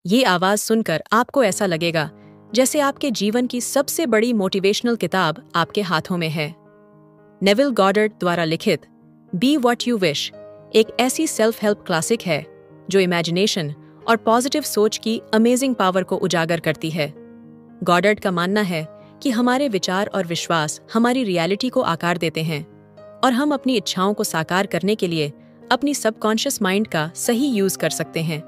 ये आवाज सुनकर आपको ऐसा लगेगा जैसे आपके जीवन की सबसे बड़ी मोटिवेशनल किताब आपके हाथों में है। नेविल गॉडर्ड द्वारा लिखित बी व्हाट यू विश एक ऐसी सेल्फ हेल्प क्लासिक है जो इमेजिनेशन और पॉजिटिव सोच की अमेजिंग पावर को उजागर करती है। गॉडर्ड का मानना है कि हमारे विचार और विश्वास हमारी रियलिटी को आकार देते हैं और हम अपनी इच्छाओं को साकार करने के लिए अपनी सबकॉन्शियस माइंड का सही यूज कर सकते हैं।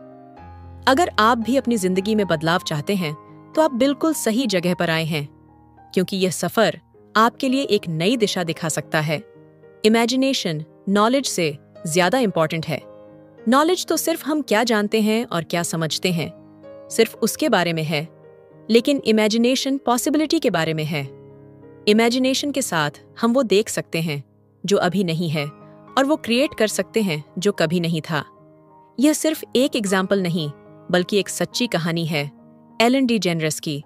अगर आप भी अपनी जिंदगी में बदलाव चाहते हैं तो आप बिल्कुल सही जगह पर आए हैं, क्योंकि यह सफर आपके लिए एक नई दिशा दिखा सकता है। इमेजिनेशन नॉलेज से ज्यादा इंपॉर्टेंट है। नॉलेज तो सिर्फ हम क्या जानते हैं और क्या समझते हैं, सिर्फ उसके बारे में है, लेकिन इमेजिनेशन पॉसिबिलिटी के बारे में है। इमेजिनेशन के साथ हम वो देख सकते हैं जो अभी नहीं है और वो क्रिएट कर सकते हैं जो कभी नहीं था। यह सिर्फ एक एग्जाम्पल नहीं बल्कि एक सच्ची कहानी है एलन डीजेनरेस की।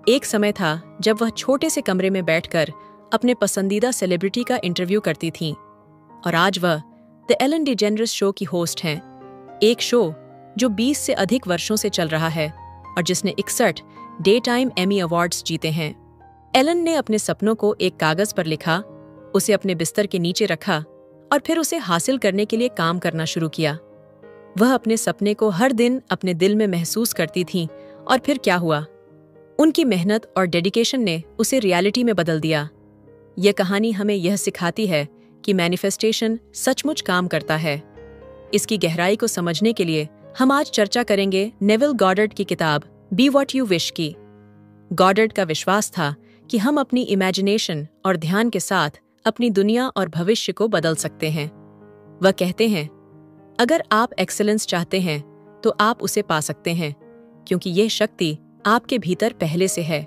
एक समय था जब वह छोटे से कमरे में बैठकर अपने पसंदीदा सेलिब्रिटी का इंटरव्यू करती थीं, और आज वह द एलन डीजेनरेस शो की होस्ट हैं, एक शो जो 20 से अधिक वर्षों से चल रहा है और जिसने 61 डे टाइम एमी अवार्ड्स जीते हैं। एलन ने अपने सपनों को एक कागज पर लिखा, उसे अपने बिस्तर के नीचे रखा और फिर उसे हासिल करने के लिए काम करना शुरू किया। वह अपने सपने को हर दिन अपने दिल में महसूस करती थीं, और फिर क्या हुआ? उनकी मेहनत और डेडिकेशन ने उसे रियलिटी में बदल दिया। यह कहानी हमें यह सिखाती है कि मैनिफेस्टेशन सचमुच काम करता है। इसकी गहराई को समझने के लिए हम आज चर्चा करेंगे नेविल गॉडर्ड की किताब बी व्हाट यू विश की। गॉडर्ड का विश्वास था कि हम अपनी इमेजिनेशन और ध्यान के साथ अपनी दुनिया और भविष्य को बदल सकते हैं। वह कहते हैं, अगर आप एक्सेलेंस चाहते हैं तो आप उसे पा सकते हैं, क्योंकि यह शक्ति आपके भीतर पहले से है।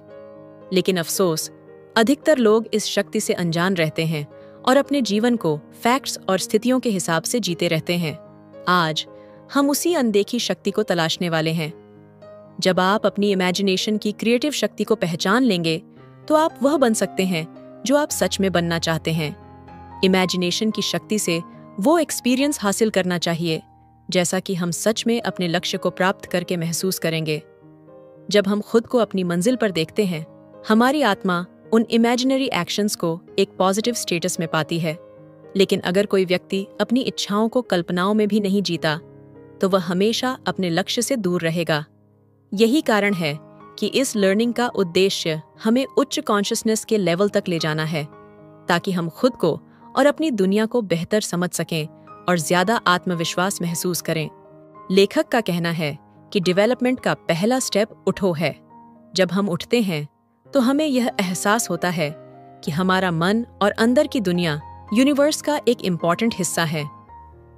लेकिन अफसोस, अधिकतर लोग इस शक्ति से अनजान रहते हैं और अपने जीवन को फैक्ट्स और स्थितियों के हिसाब से जीते रहते हैं। आज हम उसी अनदेखी शक्ति को तलाशने वाले हैं। जब आप अपनी इमेजिनेशन की क्रिएटिव शक्ति को पहचान लेंगे तो आप वह बन सकते हैं जो आप सच में बनना चाहते हैं। इमेजिनेशन की शक्ति से वो एक्सपीरियंस हासिल करना चाहिए जैसा कि हम सच में अपने लक्ष्य को प्राप्त करके महसूस करेंगे। जब हम खुद को अपनी मंजिल पर देखते हैं, हमारी आत्मा उन इमेजिनरी एक्शंस को एक पॉजिटिव स्टेटस में पाती है। लेकिन अगर कोई व्यक्ति अपनी इच्छाओं को कल्पनाओं में भी नहीं जीता, तो वह हमेशा अपने लक्ष्य से दूर रहेगा। यही कारण है कि इस लर्निंग का उद्देश्य हमें उच्च कॉन्शियसनेस के लेवल तक ले जाना है, ताकि हम खुद को और अपनी दुनिया को बेहतर समझ सकें और ज्यादा आत्मविश्वास महसूस करें। लेखक का कहना है कि डेवलपमेंट का पहला स्टेप उठो है। जब हम उठते हैं तो हमें यह एहसास होता है कि हमारा मन और अंदर की दुनिया यूनिवर्स का एक इम्पॉर्टेंट हिस्सा है।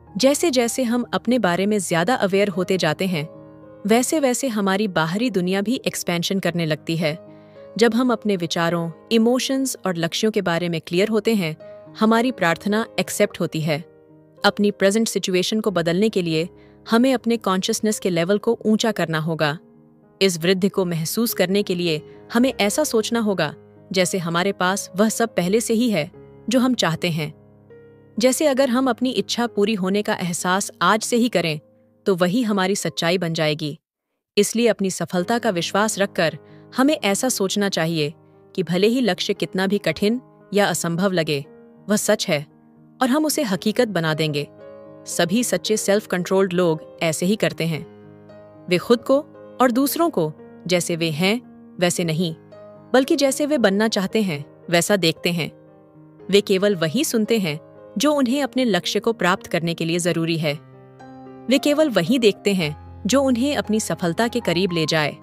जैसे जैसे हम अपने बारे में ज्यादा अवेयर होते जाते हैं, वैसे वैसे हमारी बाहरी दुनिया भी एक्सपेंशन करने लगती है। जब हम अपने विचारों, इमोशंस और लक्ष्यों के बारे में क्लियर होते हैं, हमारी प्रार्थना एक्सेप्ट होती है। अपनी प्रेजेंट सिचुएशन को बदलने के लिए हमें अपने कॉन्शियसनेस के लेवल को ऊंचा करना होगा। इस वृद्धि को महसूस करने के लिए हमें ऐसा सोचना होगा जैसे हमारे पास वह सब पहले से ही है जो हम चाहते हैं। जैसे अगर हम अपनी इच्छा पूरी होने का एहसास आज से ही करें तो वही हमारी सच्चाई बन जाएगी। इसलिए अपनी सफलता का विश्वास रखकर हमें ऐसा सोचना चाहिए कि भले ही लक्ष्य कितना भी कठिन या असंभव लगे, वह सच है और हम उसे हकीकत बना देंगे। सभी सच्चे सेल्फ कंट्रोल्ड लोग ऐसे ही करते हैं। वे खुद को और दूसरों को जैसे वे हैं वैसे नहीं, बल्कि जैसे वे बनना चाहते हैं वैसा देखते हैं। वे केवल वही सुनते हैं जो उन्हें अपने लक्ष्य को प्राप्त करने के लिए जरूरी है। वे केवल वही देखते हैं जो उन्हें अपनी सफलता के करीब ले जाए।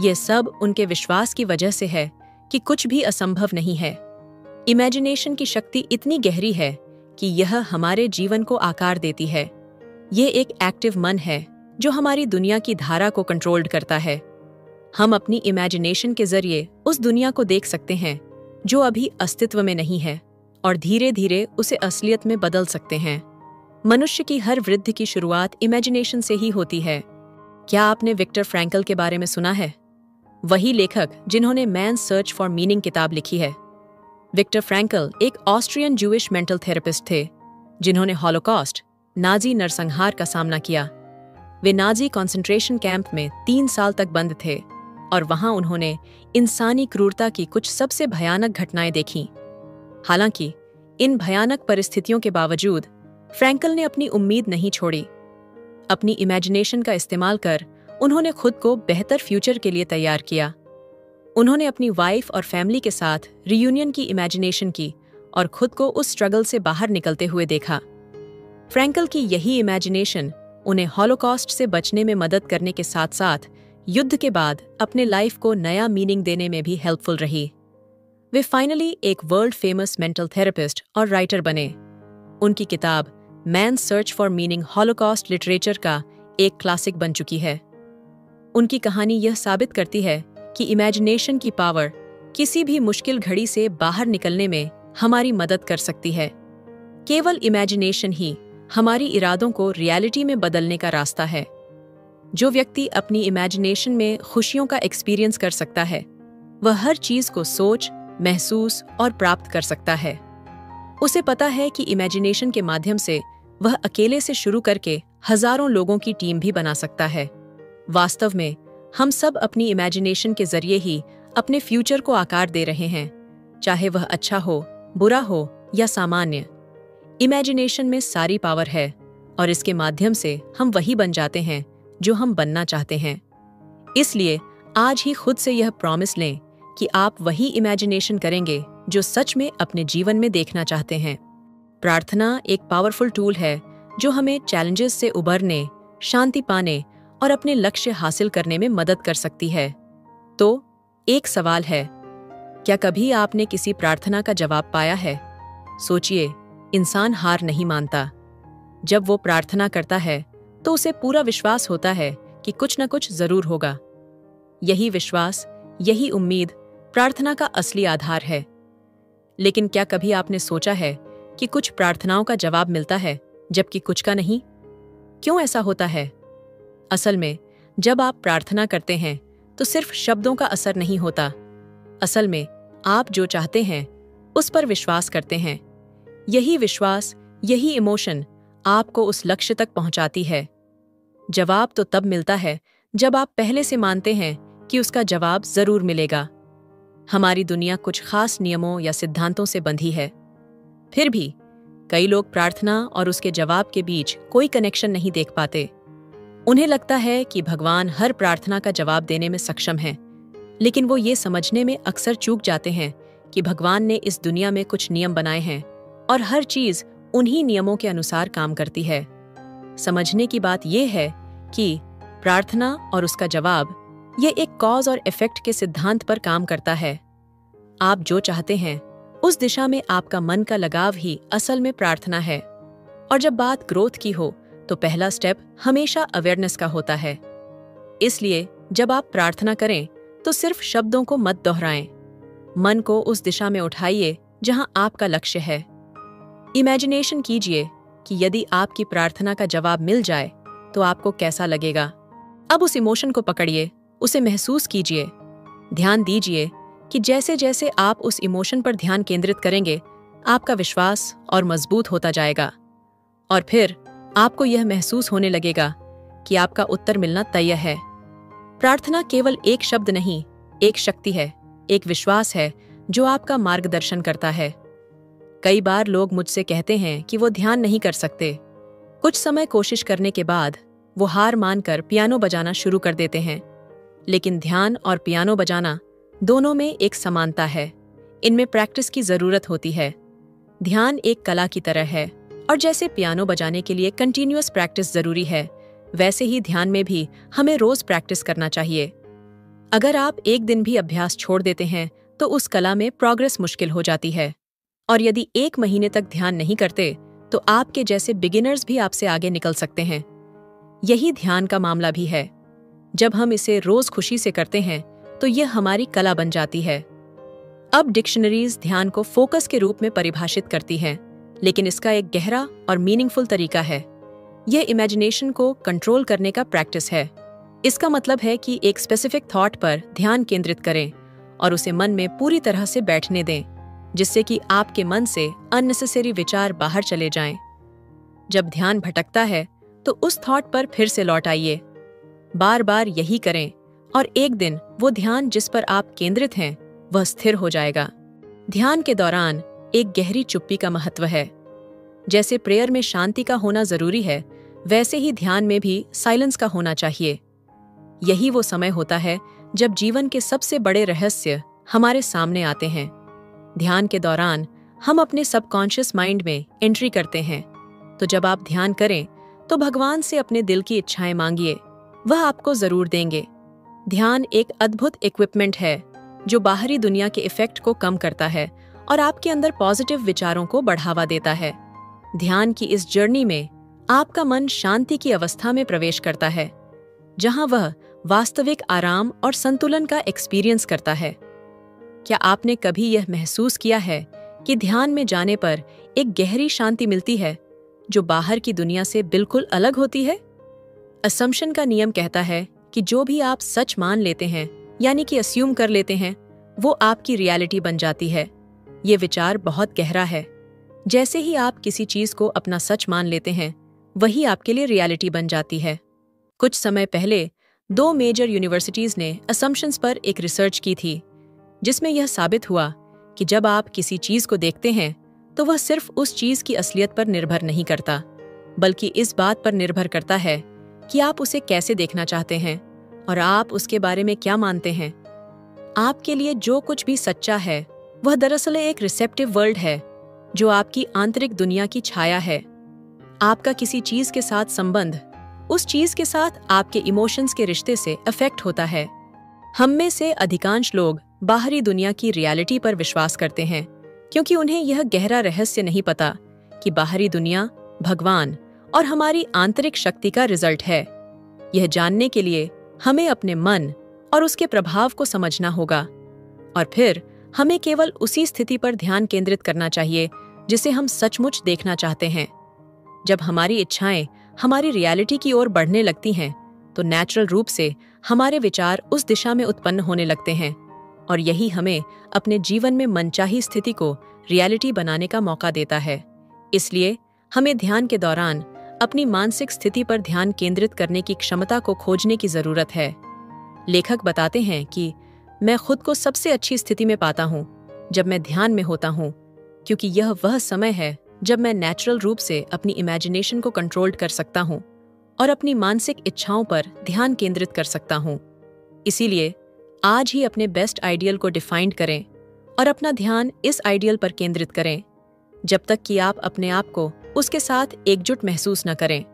यह सब उनके विश्वास की वजह से है कि कुछ भी असंभव नहीं है। इमेजिनेशन की शक्ति इतनी गहरी है कि यह हमारे जीवन को आकार देती है। यह एक एक्टिव मन है जो हमारी दुनिया की धारा को कंट्रोल्ड करता है। हम अपनी इमेजिनेशन के जरिए उस दुनिया को देख सकते हैं जो अभी अस्तित्व में नहीं है, और धीरे धीरे उसे असलियत में बदल सकते हैं। मनुष्य की हर वृद्धि की शुरुआत इमेजिनेशन से ही होती है। क्या आपने विक्टर फ्रैंकल के बारे में सुना है? वही लेखक जिन्होंने मैन सर्च फॉर मीनिंग किताब लिखी है। विक्टर फ्रैंकल एक ऑस्ट्रियन जूइश मेंटल थेरेपिस्ट थे जिन्होंने हॉलोकॉस्ट, नाजी नरसंहार का सामना किया। वे नाजी कंसंट्रेशन कैंप में 3 साल तक बंद थे और वहां उन्होंने इंसानी क्रूरता की कुछ सबसे भयानक घटनाएं देखीं। हालांकि इन भयानक परिस्थितियों के बावजूद फ्रैंकल ने अपनी उम्मीद नहीं छोड़ी। अपनी इमेजिनेशन का इस्तेमाल कर उन्होंने खुद को बेहतर फ्यूचर के लिए तैयार किया। उन्होंने अपनी वाइफ और फैमिली के साथ रियूनियन की इमेजिनेशन की और खुद को उस स्ट्रगल से बाहर निकलते हुए देखा। फ्रैंकल की यही इमेजिनेशन उन्हें हॉलोकॉस्ट से बचने में मदद करने के साथ साथ युद्ध के बाद अपने लाइफ को नया मीनिंग देने में भी हेल्पफुल रही। वे फाइनली एक वर्ल्ड फेमस मेंटल थेरेपिस्ट और राइटर बने। उनकी किताब man search for meaning Holocaust literature का एक क्लासिक बन चुकी है। उनकी कहानी यह साबित करती है कि इमेजिनेशन की पावर किसी भी मुश्किल घड़ी से बाहर निकलने में हमारी मदद कर सकती है। केवल इमेजिनेशन ही हमारी इरादों को रियलिटी में बदलने का रास्ता है। जो व्यक्ति अपनी इमेजिनेशन में खुशियों का एक्सपीरियंस कर सकता है, वह हर चीज को सोच, महसूस और प्राप्त कर सकता है। उसे पता है कि इमेजिनेशन के माध्यम से वह अकेले से शुरू करके हजारों लोगों की टीम भी बना सकता है। वास्तव में हम सब अपनी इमेजिनेशन के जरिए ही अपने फ्यूचर को आकार दे रहे हैं, चाहे वह अच्छा हो, बुरा हो या सामान्य। इमेजिनेशन में सारी पावर है और इसके माध्यम से हम वही बन जाते हैं जो हम बनना चाहते हैं। इसलिए आज ही खुद से यह प्रॉमिस लें कि आप वही इमेजिनेशन करेंगे जो सच में अपने जीवन में देखना चाहते हैं। प्रार्थना एक पावरफुल टूल है जो हमें चैलेंजेस से उबरने, शांति पाने और अपने लक्ष्य हासिल करने में मदद कर सकती है। तो एक सवाल है, क्या कभी आपने किसी प्रार्थना का जवाब पाया है? सोचिए, इंसान हार नहीं मानता। जब वो प्रार्थना करता है तो उसे पूरा विश्वास होता है कि कुछ न कुछ जरूर होगा। यही विश्वास, यही उम्मीद प्रार्थना का असली आधार है। लेकिन क्या कभी आपने सोचा है कि कुछ प्रार्थनाओं का जवाब मिलता है जबकि कुछ का नहीं? क्यों ऐसा होता है? असल में जब आप प्रार्थना करते हैं तो सिर्फ शब्दों का असर नहीं होता। असल में आप जो चाहते हैं उस पर विश्वास करते हैं। यही विश्वास, यही इमोशन आपको उस लक्ष्य तक पहुंचाती है। जवाब तो तब मिलता है जब आप पहले से मानते हैं कि उसका जवाब जरूर मिलेगा। हमारी दुनिया कुछ खास नियमों या सिद्धांतों से बंधी है। फिर भी कई लोग प्रार्थना और उसके जवाब के बीच कोई कनेक्शन नहीं देख पाते। उन्हें लगता है कि भगवान हर प्रार्थना का जवाब देने में सक्षम है, लेकिन वो ये समझने में अक्सर चूक जाते हैं कि भगवान ने इस दुनिया में कुछ नियम बनाए हैं और हर चीज उन्हीं नियमों के अनुसार काम करती है। समझने की बात यह है कि प्रार्थना और उसका जवाब ये एक कॉज और इफेक्ट के सिद्धांत पर काम करता है। आप जो चाहते हैं उस दिशा में आपका मन का लगाव ही असल में प्रार्थना है। और जब बात ग्रोथ की हो तो पहला स्टेप हमेशा अवेयरनेस का होता है। इसलिए जब आप प्रार्थना करें तो सिर्फ शब्दों को मत दोहराएं। मन को उस दिशा में उठाइए जहां आपका लक्ष्य है। इमेजिनेशन कीजिए कि यदि आपकी प्रार्थना का जवाब मिल जाए तो आपको कैसा लगेगा। अब उस इमोशन को पकड़िए, उसे महसूस कीजिए। ध्यान दीजिए कि जैसे जैसे आप उस इमोशन पर ध्यान केंद्रित करेंगे, आपका विश्वास और मजबूत होता जाएगा। और फिर आपको यह महसूस होने लगेगा कि आपका उत्तर मिलना तय है। प्रार्थना केवल एक शब्द नहीं, एक शक्ति है, एक विश्वास है जो आपका मार्गदर्शन करता है। कई बार लोग मुझसे कहते हैं कि वो ध्यान नहीं कर सकते। कुछ समय कोशिश करने के बाद वो हार मानकर पियानो बजाना शुरू कर देते हैं। लेकिन ध्यान और पियानो बजाना दोनों में एक समानता है। इनमें प्रैक्टिस की जरूरत होती है। ध्यान एक कला की तरह है और जैसे पियानो बजाने के लिए कंटिन्यूअस प्रैक्टिस जरूरी है, वैसे ही ध्यान में भी हमें रोज प्रैक्टिस करना चाहिए। अगर आप एक दिन भी अभ्यास छोड़ देते हैं तो उस कला में प्रोग्रेस मुश्किल हो जाती है। और यदि 1 महीने तक ध्यान नहीं करते तो आपके जैसे बिगिनर्स भी आपसे आगे निकल सकते हैं। यही ध्यान का मामला भी है। जब हम इसे रोज खुशी से करते हैं तो यह हमारी कला बन जाती है। अब डिक्शनरीज ध्यान को फोकस के रूप में परिभाषित करती हैं, लेकिन इसका एक गहरा और मीनिंगफुल तरीका है। यह इमेजिनेशन को कंट्रोल करने का प्रैक्टिस है। इसका मतलब है कि एक स्पेसिफिक थॉट पर ध्यान केंद्रित करें और उसे मन में पूरी तरह से बैठने दें, जिससे कि आपके मन से अननेसेसरी विचार बाहर चले जाएं। जब ध्यान भटकता है तो उस थॉट पर फिर से लौट आइए। बार बार यही करें और एक दिन वो ध्यान जिस पर आप केंद्रित हैं वह स्थिर हो जाएगा। ध्यान के दौरान एक गहरी चुप्पी का महत्व है। जैसे प्रेयर में शांति का होना जरूरी है, वैसे ही ध्यान में भी साइलेंस का होना चाहिए। यही वो समय होता है जब जीवन के सबसे बड़े रहस्य हमारे सामने आते हैं। ध्यान के दौरान हम अपने सबकॉन्शियस माइंड में एंट्री करते हैं। तो जब आप ध्यान करें तो भगवान से अपने दिल की इच्छाएं मांगिए, वह आपको जरूर देंगे। ध्यान एक अद्भुत इक्विपमेंट है जो बाहरी दुनिया के इफेक्ट को कम करता है और आपके अंदर पॉजिटिव विचारों को बढ़ावा देता है। ध्यान की इस जर्नी में आपका मन शांति की अवस्था में प्रवेश करता है, जहां वह वास्तविक आराम और संतुलन का एक्सपीरियंस करता है। क्या आपने कभी यह महसूस किया है कि ध्यान में जाने पर एक गहरी शांति मिलती है जो बाहर की दुनिया से बिल्कुल अलग होती है? असम्पशन का नियम कहता है कि जो भी आप सच मान लेते हैं, यानी कि अस्यूम कर लेते हैं, वो आपकी रियलिटी बन जाती है। ये विचार बहुत गहरा है। जैसे ही आप किसी चीज को अपना सच मान लेते हैं, वही आपके लिए रियलिटी बन जाती है। कुछ समय पहले 2 मेजर यूनिवर्सिटीज ने असम्पशंस पर एक रिसर्च की थी, जिसमें यह साबित हुआ कि जब आप किसी चीज को देखते हैं तो वह सिर्फ उस चीज की असलियत पर निर्भर नहीं करता, बल्कि इस बात पर निर्भर करता है कि आप उसे कैसे देखना चाहते हैं और आप उसके बारे में क्या मानते हैं। आपके लिए जो कुछ भी सच्चा है वह दरअसल एक रिसेप्टिव वर्ल्ड है, जो आपकी आंतरिक दुनिया की छाया है। आपका किसी चीज के साथ संबंध उस चीज के साथ आपके इमोशंस के रिश्ते से अफेक्ट होता है। हम में से अधिकांश लोग बाहरी दुनिया की रियलिटी पर विश्वास करते हैं, क्योंकि उन्हें यह गहरा रहस्य नहीं पता कि बाहरी दुनिया भगवान और हमारी आंतरिक शक्ति का रिजल्ट है। यह जानने के लिए हमें अपने मन और उसके प्रभाव को समझना होगा, और फिर हमें केवल उसी स्थिति पर ध्यान केंद्रित करना चाहिए जिसे हम सचमुच देखना चाहते हैं। जब हमारी इच्छाएं हमारी रियलिटी की ओर बढ़ने लगती हैं, तो नेचुरल रूप से हमारे विचार उस दिशा में उत्पन्न होने लगते हैं, और यही हमें अपने जीवन में मनचाही स्थिति को रियलिटी बनाने का मौका देता है। इसलिए हमें ध्यान के दौरान अपनी मानसिक स्थिति पर ध्यान केंद्रित करने की क्षमता को खोजने की जरूरत है। लेखक बताते हैं कि मैं खुद को सबसे अच्छी स्थिति में पाता हूँ जब मैं ध्यान में होता हूँ, क्योंकि यह वह समय है जब मैं नेचुरल रूप से अपनी इमेजिनेशन को कंट्रोल कर सकता हूँ और अपनी मानसिक इच्छाओं पर ध्यान केंद्रित कर सकता हूँ। इसीलिए आज ही अपने बेस्ट आइडियल को डिफाइन करें और अपना ध्यान इस आइडियल पर केंद्रित करें, जब तक कि आप अपने आप को उसके साथ एकजुट महसूस न करें।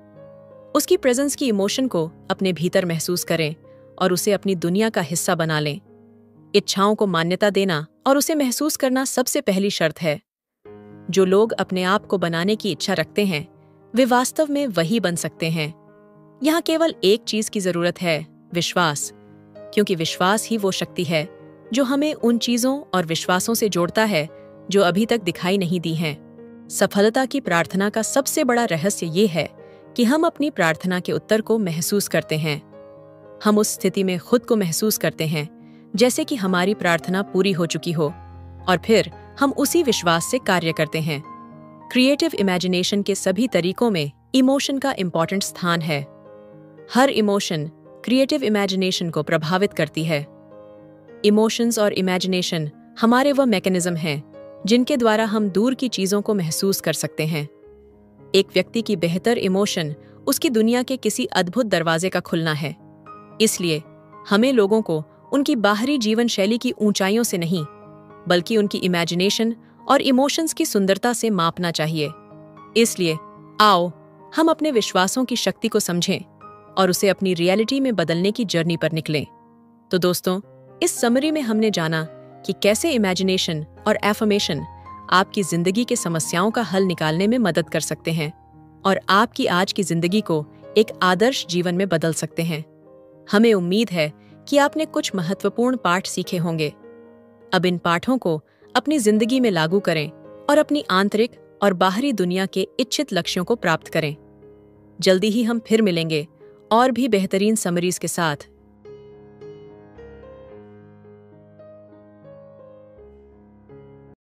उसकी प्रेजेंस की इमोशन को अपने भीतर महसूस करें और उसे अपनी दुनिया का हिस्सा बना लें। इच्छाओं को मान्यता देना और उसे महसूस करना सबसे पहली शर्त है। जो लोग अपने आप को बनाने की इच्छा रखते हैं, वे वास्तव में वही बन सकते हैं। यहाँ केवल एक चीज की जरूरत है, विश्वास, क्योंकि विश्वास ही वो शक्ति है जो हमें उन चीजों और विश्वासों से जोड़ता है जो अभी तक दिखाई नहीं दी हैं। सफलता की प्रार्थना का सबसे बड़ा रहस्य ये है कि हम अपनी प्रार्थना के उत्तर को महसूस करते हैं। हम उस स्थिति में खुद को महसूस करते हैं जैसे कि हमारी प्रार्थना पूरी हो चुकी हो, और फिर हम उसी विश्वास से कार्य करते हैं। क्रिएटिव इमेजिनेशन के सभी तरीकों में इमोशन का इंपॉर्टेंट स्थान है। हर इमोशन क्रिएटिव इमेजिनेशन को प्रभावित करती है। इमोशंस और इमेजिनेशन हमारे वह मैकेनिज्म हैं जिनके द्वारा हम दूर की चीजों को महसूस कर सकते हैं। एक व्यक्ति की बेहतर इमोशन उसकी दुनिया के किसी अद्भुत दरवाजे का खुलना है। इसलिए हमें लोगों को उनकी बाहरी जीवन शैली की ऊंचाइयों से नहीं, बल्कि उनकी इमेजिनेशन और इमोशंस की सुंदरता से मापना चाहिए। इसलिए आओ हम अपने विश्वासों की शक्ति को समझें और उसे अपनी रियलिटी में बदलने की जर्नी पर निकलें। तो दोस्तों, इस समरी में हमने जाना कि कैसे इमेजिनेशन और एफर्मेशन आपकी जिंदगी के समस्याओं का हल निकालने में मदद कर सकते हैं और आपकी आज की जिंदगी को एक आदर्श जीवन में बदल सकते हैं। हमें उम्मीद है कि आपने कुछ महत्वपूर्ण पाठ सीखे होंगे। अब इन पाठों को अपनी जिंदगी में लागू करें और अपनी आंतरिक और बाहरी दुनिया के इच्छित लक्ष्यों को प्राप्त करें। जल्दी ही हम फिर मिलेंगे और भी बेहतरीन समरीज के साथ,